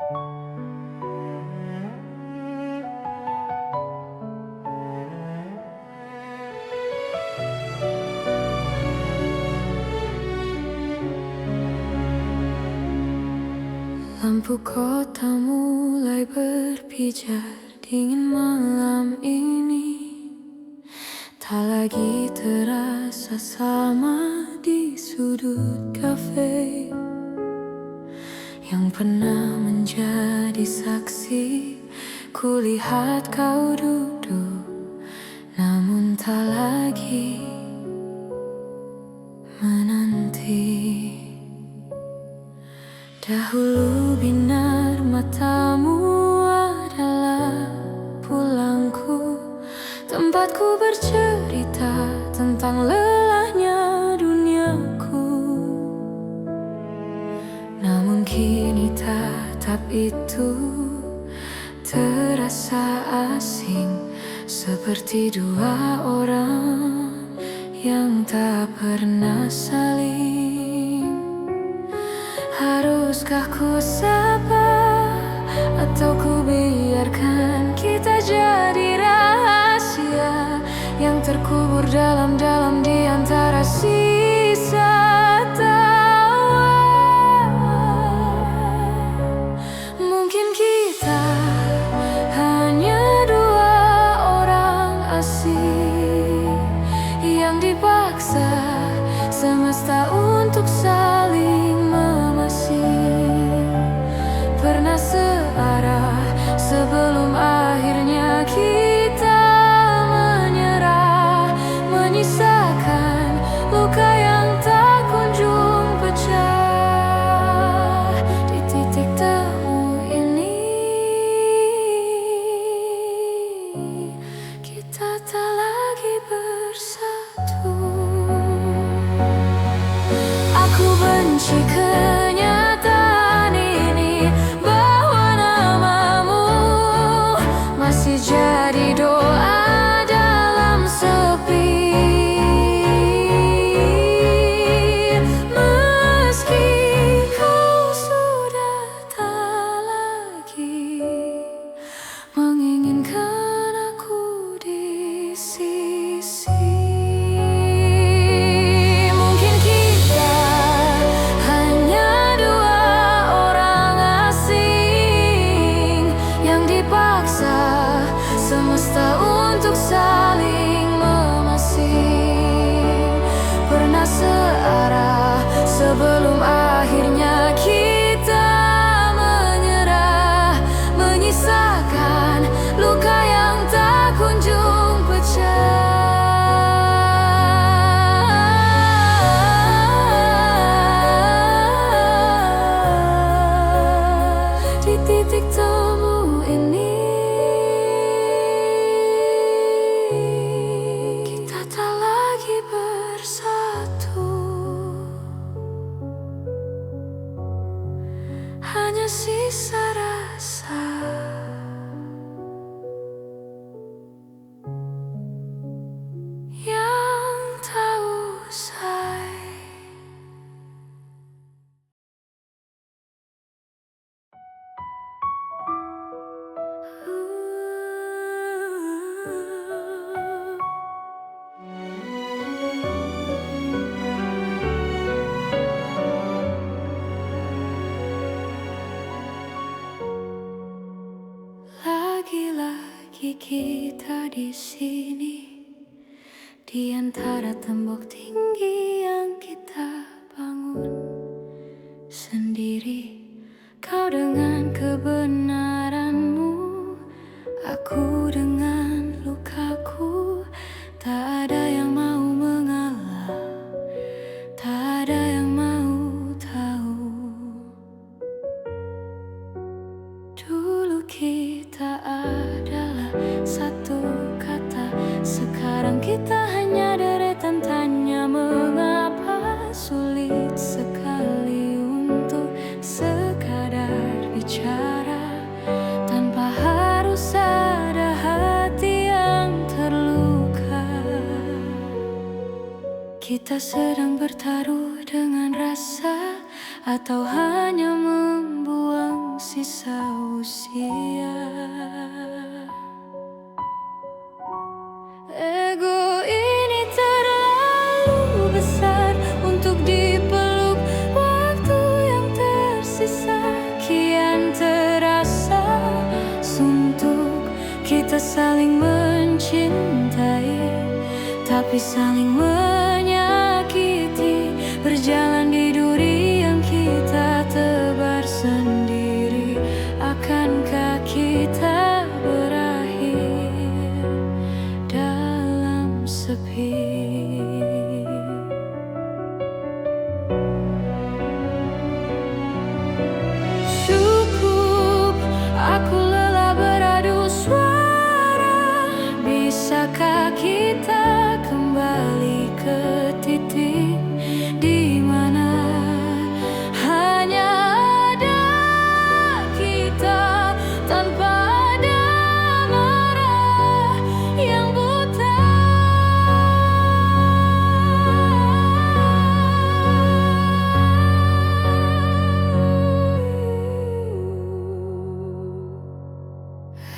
Lampu kota mulai berpijar, dingin malam ini tak lagi terasa sama di sudut kafe yang pernah menjadi saksi. Kulihat kau duduk, namun tak lagi menanti. Dahulu binar matamu adalah pulangku, tempatku bercerita tentang lelahnya duniaku. Namun kini tatap itu terasa asing, seperti dua orang yang tak pernah saling. Haruskah ku sapa atau ku biarkan kita jadi rahasia yang terkubur dalam-dalam di antara sisa tawa? Mungkin kita hanya dua orang asing yang dipaksa semesta untuk saling pernah searah sebelum akhirnya kita menyerah, menyisakan luka yang tak kunjung pecah. Di titik temu ini kita tak lagi bersatu. Aku benci kenyataan ini, bahwa namamu masih jadi doa dalam sepi. Meski kau sudah tak lagi menginginkan aku di sisi. Semesta untuk saling memasing, pernah searah sebelum akhirnya kita menyerah, menyisakan luka yang tak kunjung pecah. Di titik temu ini hanya sisa rasa yang tak usai. Lagi-lagi kita di sini, di antara tembok tinggi yang kita bangun sendiri. Kau dengan kebenaranmu, aku dengan lukaku. Tak ada yang mau mengalah, tak ada yang mau tahu. Dulu kita adalah satu kata, sekarang kita hanya deretan tanya. Mengapa sulit sekali untuk sekadar bicara tanpa harus ada hati yang terluka. Kita sedang bertaruh dengan rasa atau hanya membuang sisa usia. Ego ini terlalu besar untuk dipeluk. Waktu yang tersisa kian terasa suntuk. Kita saling mencintai, tapi saling menyakiti. Berjalan di duri yang kita tebar sendiri. Akankah kita berakhir dalam sepi? Cukup, aku lelah beradu suara. Bisakah kita kembali ke titik di mana hanya ada kita tanpa ada marah yang buta?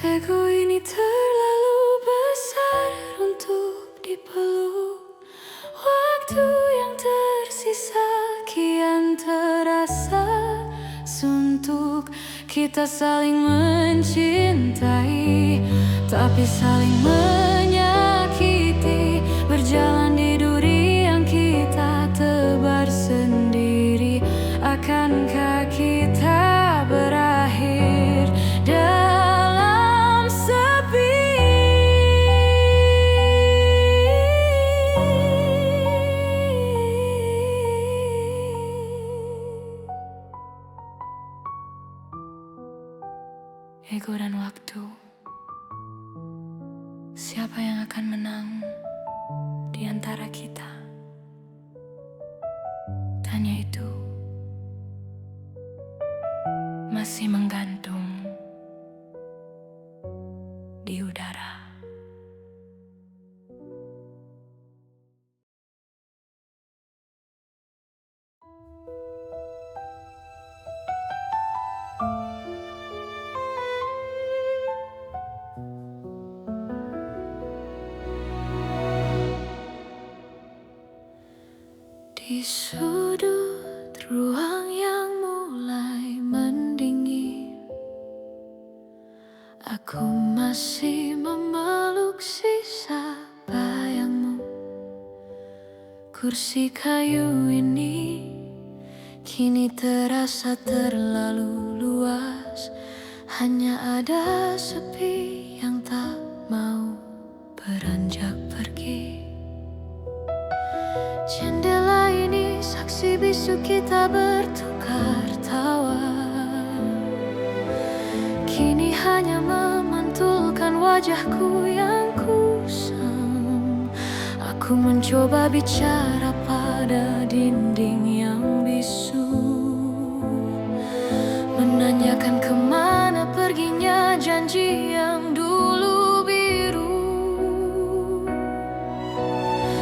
Ego ini terlalu besar untuk dipeluk. Waktu yang tersisa kian terasa suntuk. Kita saling mencintai, tapi saling menyakiti. Berjalan di duri yang kita tebar sendiri. Akankah kita berakhir dalam sepi? Ego dan waktu, siapa yang akan menang di antara kita? Tanya itu masih menggantung di udara. Di sudut ruang yang mulai mendingin, aku masih memeluk sisa bayangmu. Kursi kayu ini kini terasa terlalu luas. Hanya ada sepi yang tak mau beranjak pergi. Jendela ini saksi bisu kita bertukar tawa. Kini hanya memantulkan wajahku yang kusam. Aku mencoba bicara pada dinding yang bisu, menanyakan kemana perginya janji yang dulu biru.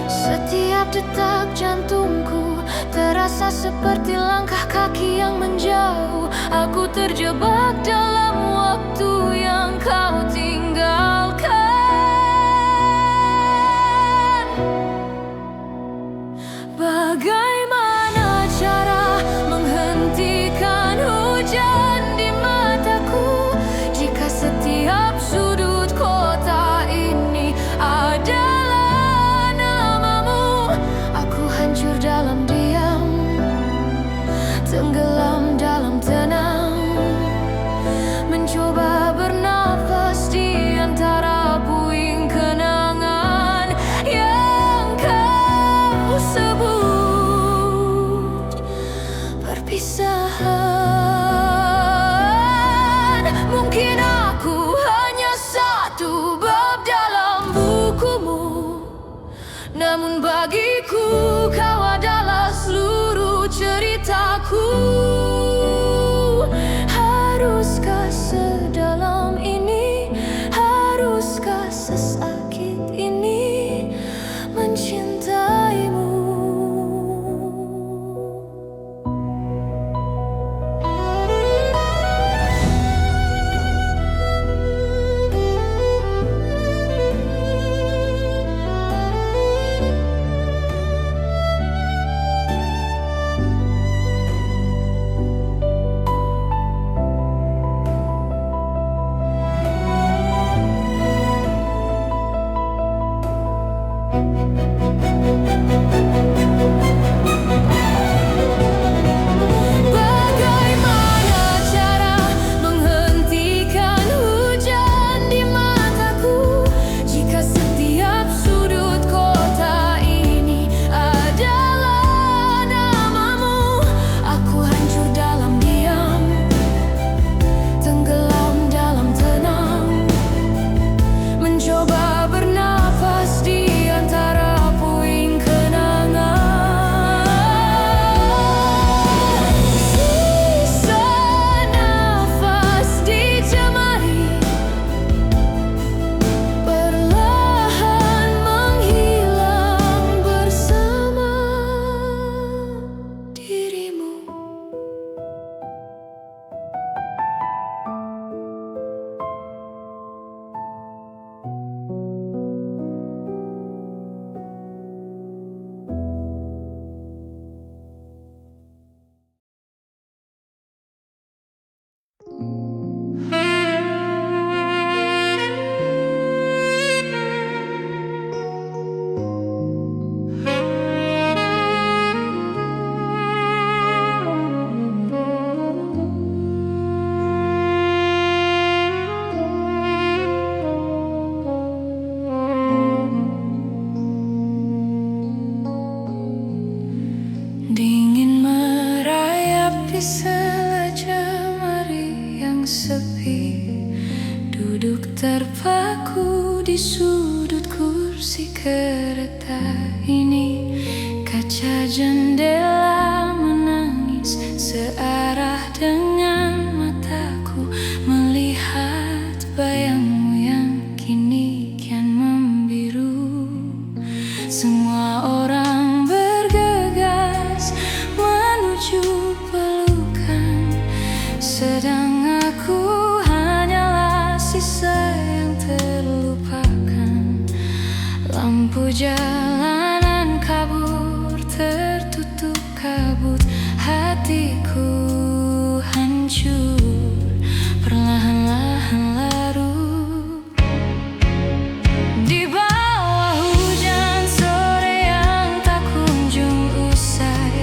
Setiap detak jantungku terasa seperti langkah kaki yang menjauh. Aku terjebak dalam waktu yang kau tinggalkan. Bagaimana cara menghentikan hujan di mataku jika setiap sudut kota ini adalah namamu? Aku hancur dalam diam, tenggelam dalam tenang, mencoba bernafas di antara puing kenangan yang kau sebut perpisahan. Mungkin aku hanya satu bab dalam bukumu, namun bagiku kau adalah seluruh ceritaku. Haruskah sedalam ini? Haruskah sesakit ini mencintaimu? sepi, duduk terpaku di sudut kursi kereta ini. Kaca jendela menangis searah dengan mataku, melihat bayangmu yang kini kian membiru. Semua orang bergegas menuju pelukan, sedang aku hanyalah sisa yang terlupakan. Lampu jalanan kabur, tertutup kabut, hatiku hancur, perlahan-lahan larut. Di bawah hujan sore yang tak kunjung usai,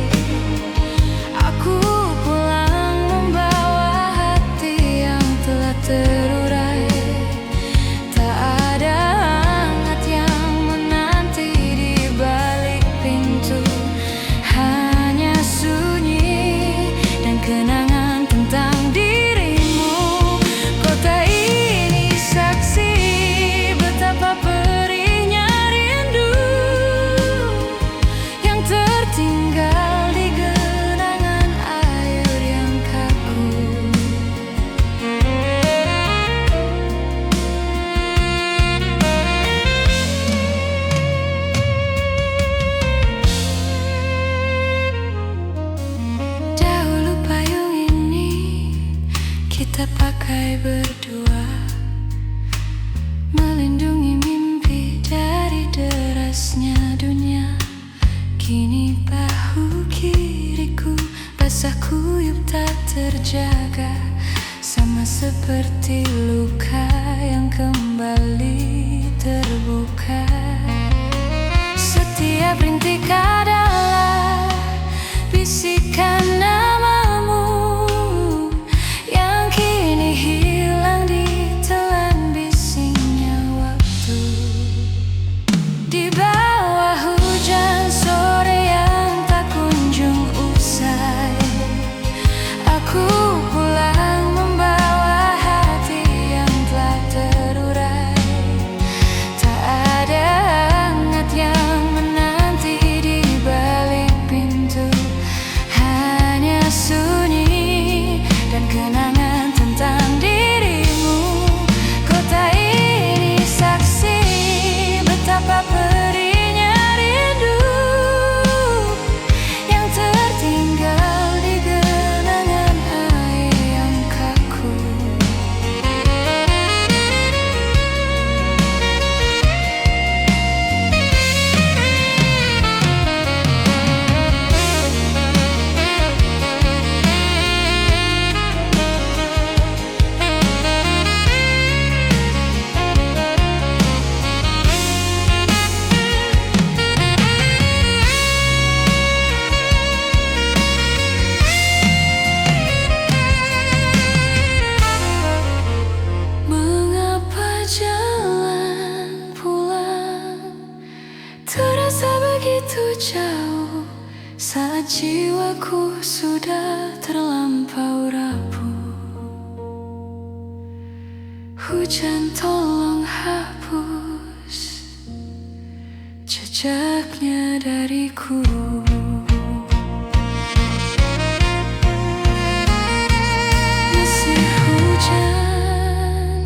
aku pulang membawa hati yang telah terurai. Tak ada hangat yang menanti di balik pintu, hanya sunyi dan kenangan tentang dirimu. Kota ini saksi betapa perihnya rindu yang tertinggal di genangan air yang kaku. Dahulu payung ini kita pakai berdua, melindungi mimpi dari derasnya dunia. Kini bahu kiriku basah kuyup tak terjaga, sama seperti luka yang kembali terbuka. Setiap rintik adalah bisikan namamu yang kini hilang di telan bisingnya waktu. Di bawah hujan sore yang tak kunjung usai, aku pulang membawa hati yang telah terurai. Tak ada hangat yang menanti di balik pintu, hanya sunyi dan kenangan tentang dirimu. Kota ini saksi betapa perihnya rindu yang tertinggal di genangan air yang kaku. Mengapa jalan pulang terasa begitu jauh, saat jiwaku sudah terlampau rapuh? Hujan tolong hapus jejaknya dariku. Masih hujan,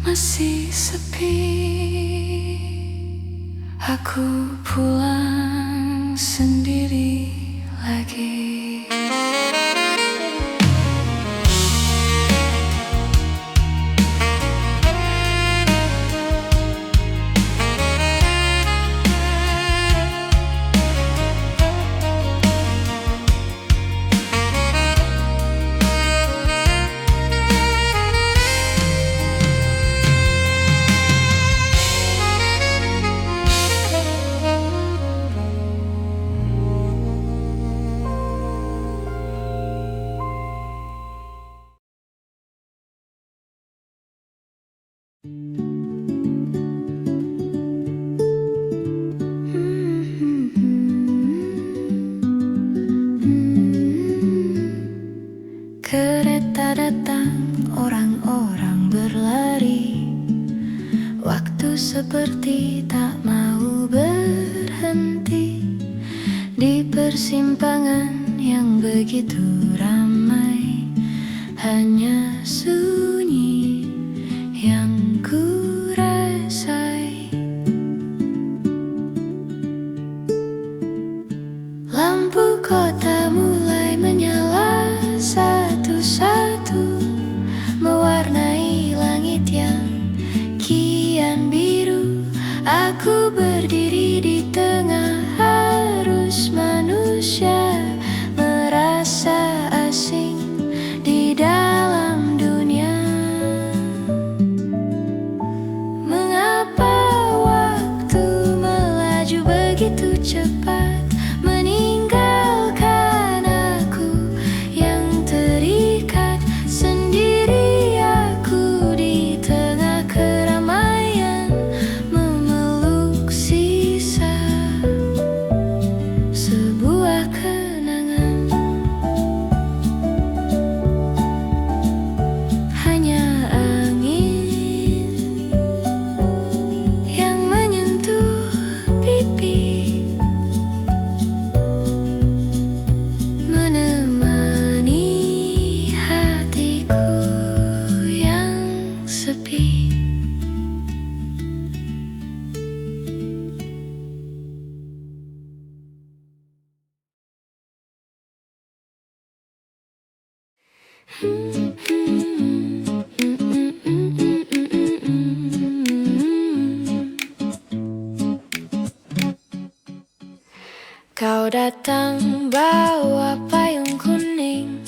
masih sepi, aku pulang sendiri lagi. Kereta datang seperti tak mau berhenti di persimpangan yang begitu ramai. Hanya sunyi yang ku rasai. Lampu kota mulai menyala satu-satu, mewarnai langit yang kian biru. Aku berdiri di tengah arus manusia, merasa asing di dalam dunia. Mengapa waktu melaju begitu cepat, meninggalkan aku yang terikat sendiri. Aku di tengah keramaian, memeluk sisa sebuah kenangan. Hanya angin yang menyentuh pipi, menemani hatiku yang sepi. Kau datang bawa payung kuning,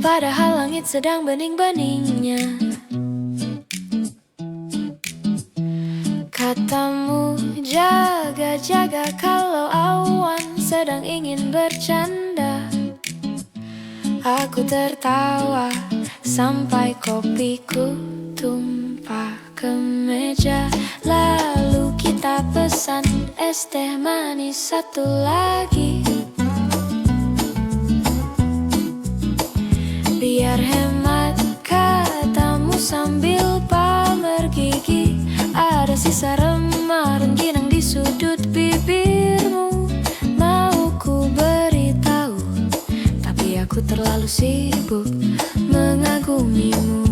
padahal langit sedang bening-beningnya. Katamu jaga-jaga kalau awan sedang ingin bercanda. Aku tertawa sampai kopiku tumpah ke meja. Lalu kita pesan es teh manis satu lagi. Biar hemat, katamu sambil pamer gigi. Ada sisa remah rengginang di sudut bibirmu. Mau ku beritahu, tapi aku terlalu sibuk mengagumimu.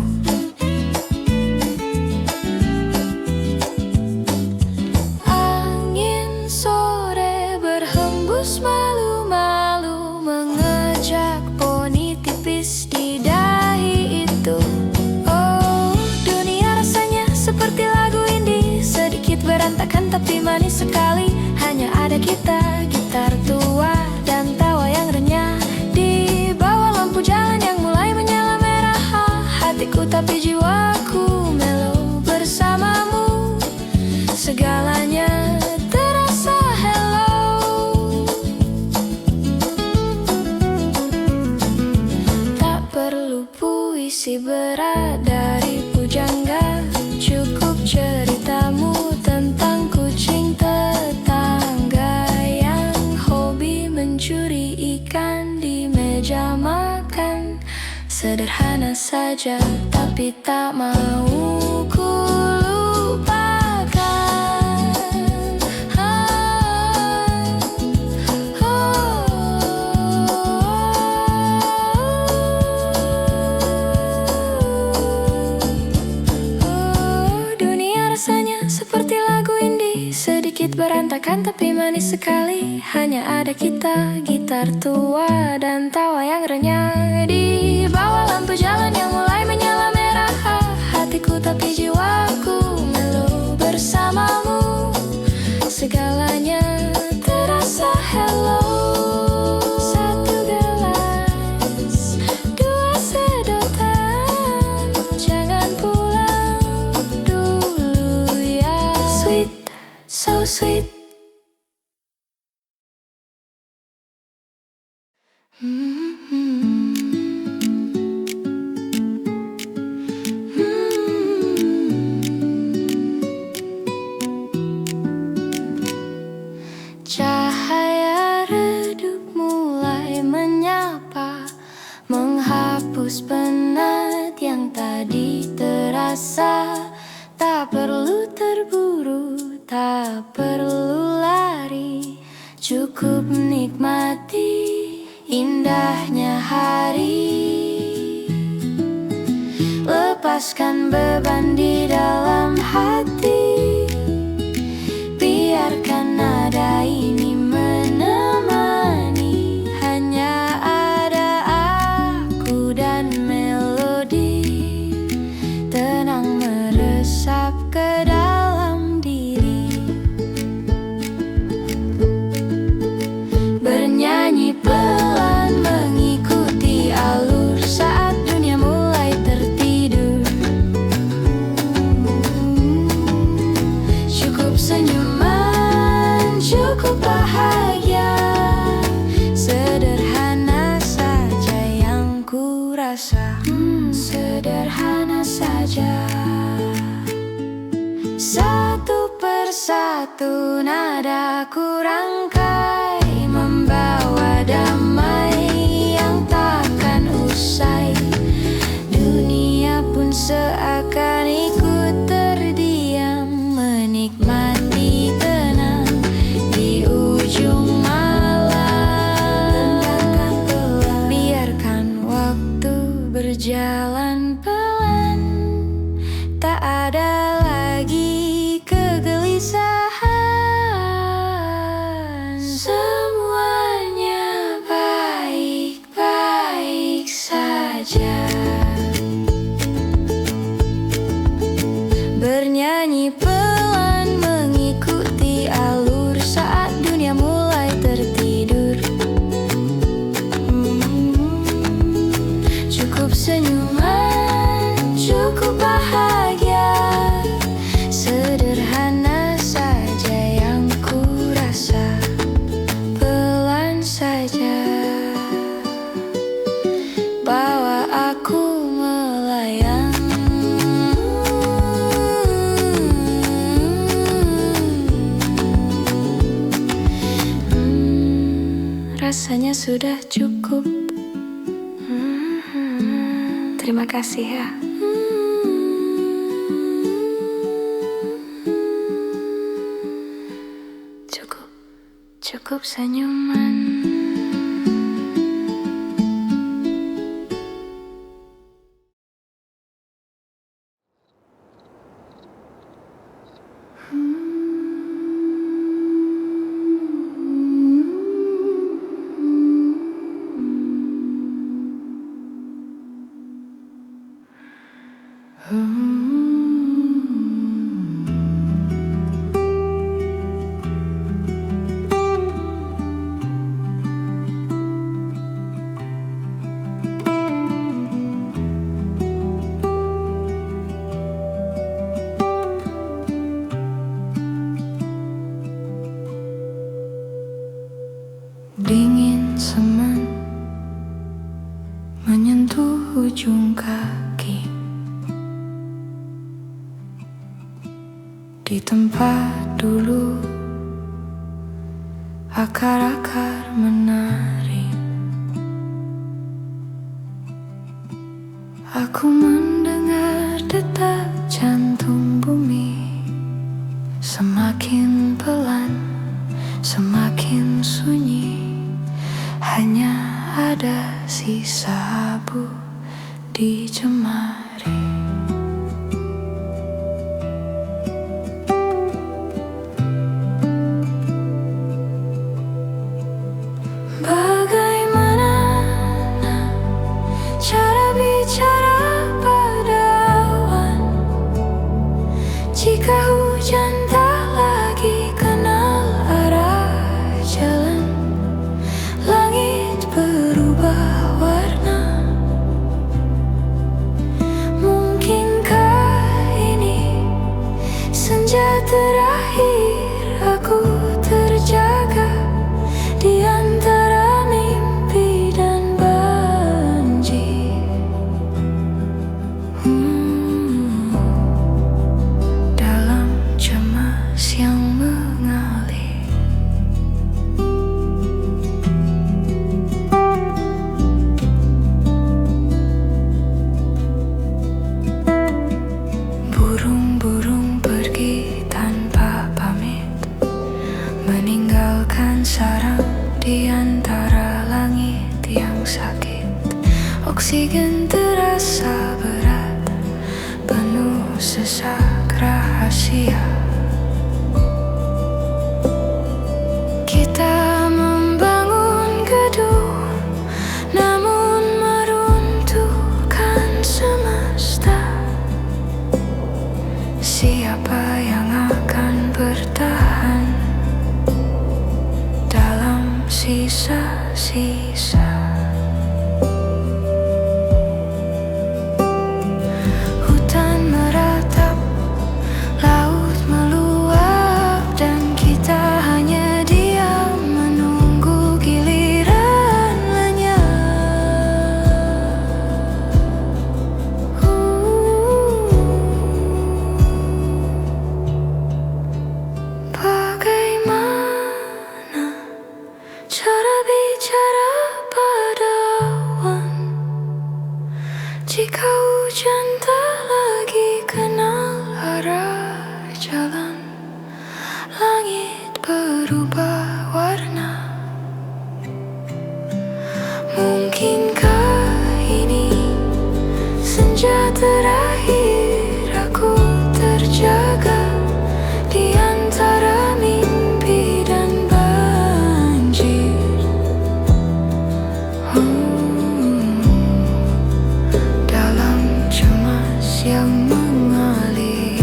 Angin sore berhembus malu-malu, mengejak poni tipis di dahi itu. Oh, dunia rasanya seperti lagu indie, sedikit berantakan tapi manis sekali. Hanya ada kita, gitar tua dan tawa yang renyah di bawah lampu jalan yang mulai menyala merah. Hatiku tapi jiwaku melo bersamamu. Segalanya terasa hello. Tak perlu puisi berat dari pujangga, cukup ceritamu tentang kucing tetangga yang hobi mencuri ikan di meja makan. Sederhana saja tapi tak mau ku lupakan. Dunia rasanya seperti lagu indie, sedikit berantakan tapi manis sekali. Hanya ada kita, gitar tua dan tawa yang renyah di bawah lampu jalan yang mulai menyala merah. Hatiku tapi jiwaku melo bersamamu. Segalanya terasa hello. Satu gelas, dua sedotan, jangan pulang dulu ya. Sweet, so sweet. Cahaya redup mulai menyapa, menghapus penat yang tadi terasa. Tak perlu terburu tak perlu lari, cukup nikmati indahnya hari. Lepaskan beban di dalam hati, biarkan nada ini menemani. Hanya ada aku dan melodi, tenang meresap ke dalam diri. Bernyanyi pelan mengikuti alur saat dunia mulai tertidur. Cukup senyuman, cukup bahagia, sederhana saja yang ku rasa. Sederhana saja. Satu persatu nada ku rangkai, membawa damai yang takkan usai. Dunia pun seakan ikut terdiam, menikmati tenang di ujung malam. Biarkan waktu berjalan pelan, tak ada lagi kegelisahan. Semuanya baik-baik saja. Bernyanyi pelan mengikuti alur saat dunia mulai tertidur. Cukup senyuman, cukup bahagia, sederhana saja yang ku rasa. Pelan saja, bawa aku melayang. Rasanya sudah cukup. Terima kasih ya. Cukup senyuman. Dingin semen menyentuh ujung kaki, di tempat dulu akar-akar menari. Aku mendengar detak jantung bumi, semakin pelan, semakin sunyi. Hanya ada sisa abu di jemari. Bagaimana cara bicara Oksigen terasa berat, penuh sesak rahasia. Kita membangun gedung, namun meruntuhkan semesta. Siapa yang akan bertahan dalam sisa-sisa? Hutan meratap, laut meluap, dan kita hanya diam menunggu giliran lenyap. Bagaimana cara bicara padawan jika hujan tak lagi kenal arah jalan? Langit berubah warna. Mungkinkah ini senja terakhir aku terjaga di antara mimpi dan banjir? Dalam cemas yang mengalir,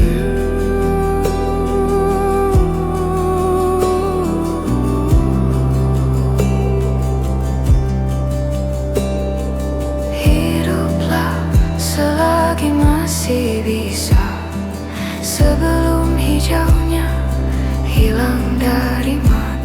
hiduplah selagi masih bisa, sebelum hijaunya hilang dari mata.